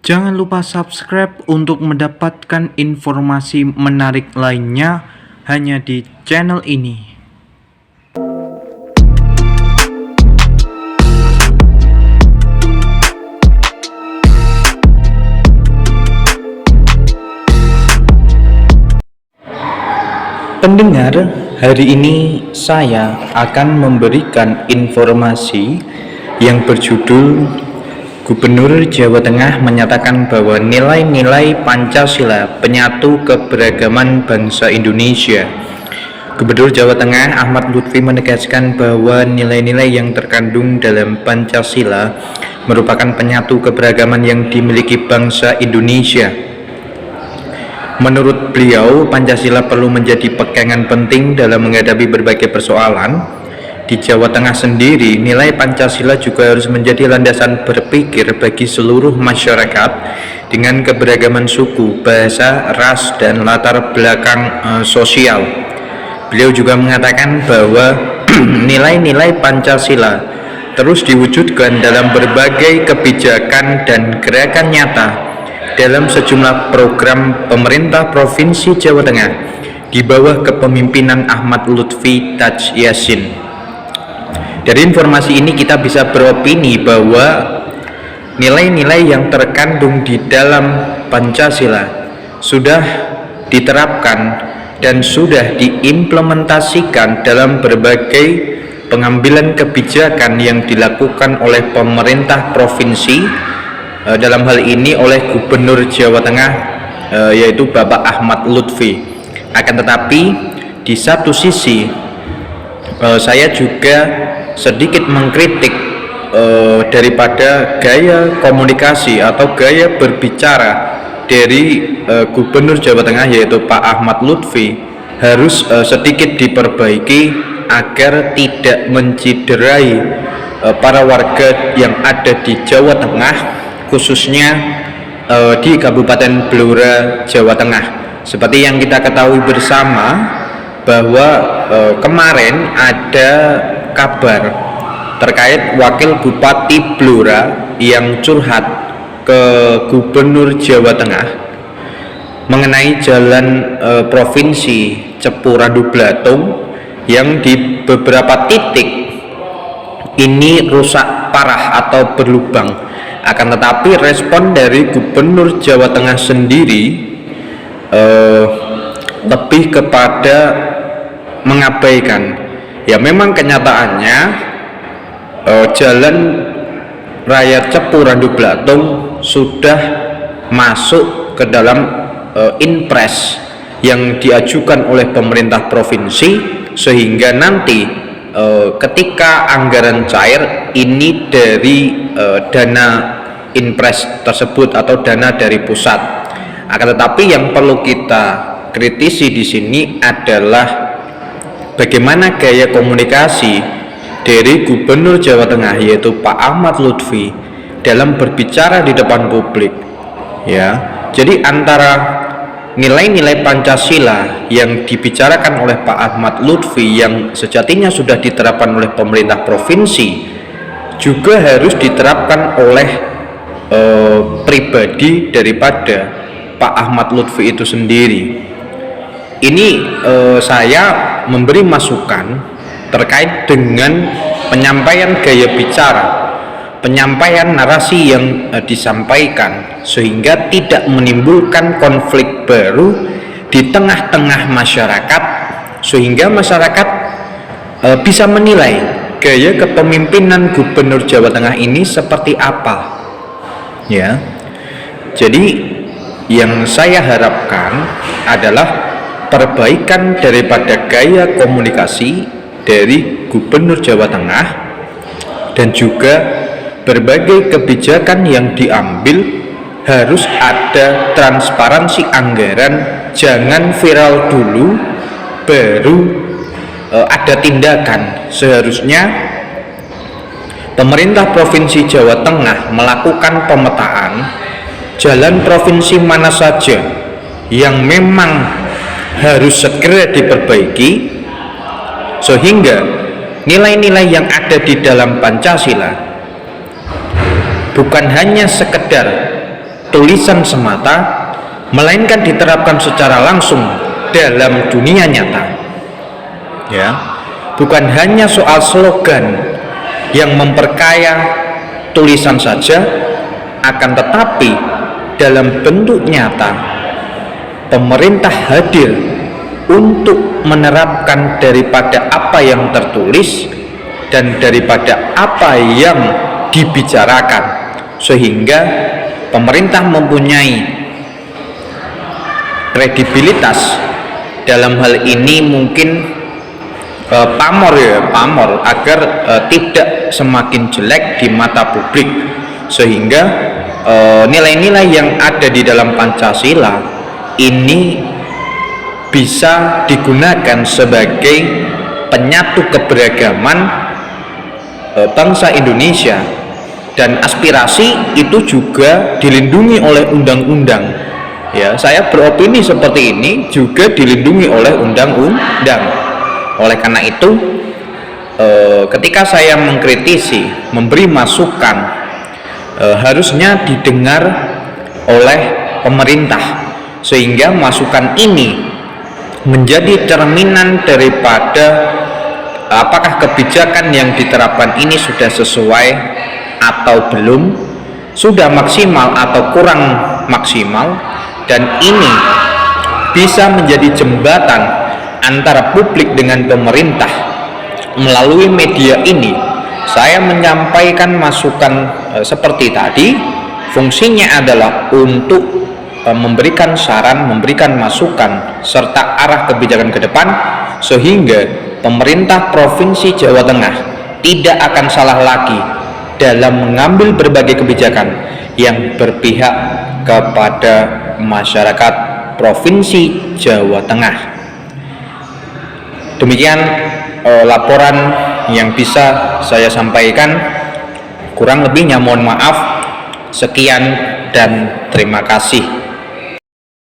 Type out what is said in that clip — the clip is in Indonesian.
Jangan lupa subscribe untuk mendapatkan informasi menarik lainnya hanya di channel ini. Pendengar, hari ini saya akan memberikan informasi yang berjudul Gubernur Jawa Tengah menyatakan bahwa nilai-nilai Pancasila penyatu keberagaman bangsa Indonesia. Gubernur Jawa Tengah Ahmad Lutfi menegaskan bahwa nilai-nilai yang terkandung dalam Pancasila merupakan penyatu keberagaman yang dimiliki bangsa Indonesia. Menurut beliau, Pancasila perlu menjadi pegangan penting dalam menghadapi berbagai persoalan. Di Jawa Tengah sendiri, nilai Pancasila juga harus menjadi landasan berpikir bagi seluruh masyarakat dengan keberagaman suku, bahasa, ras, dan latar belakang sosial. Beliau juga mengatakan bahwa nilai-nilai Pancasila terus diwujudkan dalam berbagai kebijakan dan gerakan nyata dalam sejumlah program pemerintah Provinsi Jawa Tengah di bawah kepemimpinan Ahmad Lutfi Taj Yassin. Dari informasi ini kita bisa beropini bahwa nilai-nilai yang terkandung di dalam Pancasila sudah diterapkan dan sudah diimplementasikan dalam berbagai pengambilan kebijakan yang dilakukan oleh pemerintah provinsi, dalam hal ini oleh Gubernur Jawa Tengah yaitu Bapak Ahmad Lutfi. Akan tetapi di satu sisi saya juga sedikit mengkritik daripada gaya komunikasi atau gaya berbicara dari Gubernur Jawa Tengah yaitu Pak Ahmad Lutfi harus sedikit diperbaiki agar tidak menciderai para warga yang ada di Jawa Tengah, khususnya di Kabupaten Blora, Jawa Tengah. Seperti yang kita ketahui bersama bahwa kemarin ada kabar terkait Wakil Bupati Blora yang curhat ke Gubernur Jawa Tengah mengenai jalan provinsi Cepu Randu Blatung yang di beberapa titik ini rusak parah atau berlubang. Akan tetapi respon dari Gubernur Jawa Tengah sendiri lebih kepada mengabaikan. Ya memang kenyataannya jalan raya Cepu Randu Blatung sudah masuk ke dalam inpres yang diajukan oleh pemerintah provinsi, sehingga nanti ketika anggaran cair ini dari dana inpres tersebut atau dana dari pusat. Akan tetapi yang perlu kita kritisi di sini adalah bagaimana gaya komunikasi dari Gubernur Jawa Tengah yaitu Pak Ahmad Lutfi dalam berbicara di depan publik. Ya, jadi antara nilai-nilai Pancasila yang dibicarakan oleh Pak Ahmad Lutfi yang sejatinya sudah diterapkan oleh pemerintah provinsi juga harus diterapkan oleh pribadi daripada Pak Ahmad Lutfi itu sendiri. Ini saya memberi masukan terkait dengan penyampaian gaya bicara, penyampaian narasi yang disampaikan, sehingga tidak menimbulkan konflik baru di tengah-tengah masyarakat, sehingga masyarakat bisa menilai gaya kepemimpinan Gubernur Jawa Tengah ini seperti apa. Ya, jadi yang saya harapkan adalah perbaikan daripada gaya komunikasi dari Gubernur Jawa Tengah dan juga berbagai kebijakan yang diambil harus ada transparansi anggaran, jangan viral dulu baru ada tindakan. Seharusnya pemerintah Provinsi Jawa Tengah melakukan pemetaan jalan provinsi mana saja yang memang harus segera diperbaiki, sehingga nilai-nilai yang ada di dalam Pancasila bukan hanya sekedar tulisan semata, melainkan diterapkan secara langsung dalam dunia nyata. Ya, bukan hanya soal slogan yang memperkaya tulisan saja, akan tetapi dalam bentuk nyata pemerintah hadir untuk menerapkan daripada apa yang tertulis dan daripada apa yang dibicarakan, sehingga pemerintah mempunyai kredibilitas dalam hal ini. Mungkin pamor agar tidak semakin jelek di mata publik, sehingga nilai-nilai yang ada di dalam Pancasila ini bisa digunakan sebagai penyatu keberagaman bangsa Indonesia, dan aspirasi itu juga dilindungi oleh undang-undang. Ya, saya beropini seperti ini juga dilindungi oleh undang-undang. Oleh karena itu, ketika saya mengkritisi, memberi masukan, harusnya didengar oleh pemerintah, sehingga masukan ini menjadi cerminan daripada apakah kebijakan yang diterapkan ini sudah sesuai atau belum, sudah maksimal atau kurang maksimal, dan ini bisa menjadi jembatan antara publik dengan pemerintah. Melalui media ini saya menyampaikan masukan seperti tadi, fungsinya adalah untuk memberikan saran, memberikan masukan serta arah kebijakan ke depan, sehingga pemerintah Provinsi Jawa Tengah tidak akan salah lagi dalam mengambil berbagai kebijakan yang berpihak kepada masyarakat Provinsi Jawa Tengah. Demikian laporan yang bisa saya sampaikan. Kurang lebihnya mohon maaf. Sekian dan terima kasih.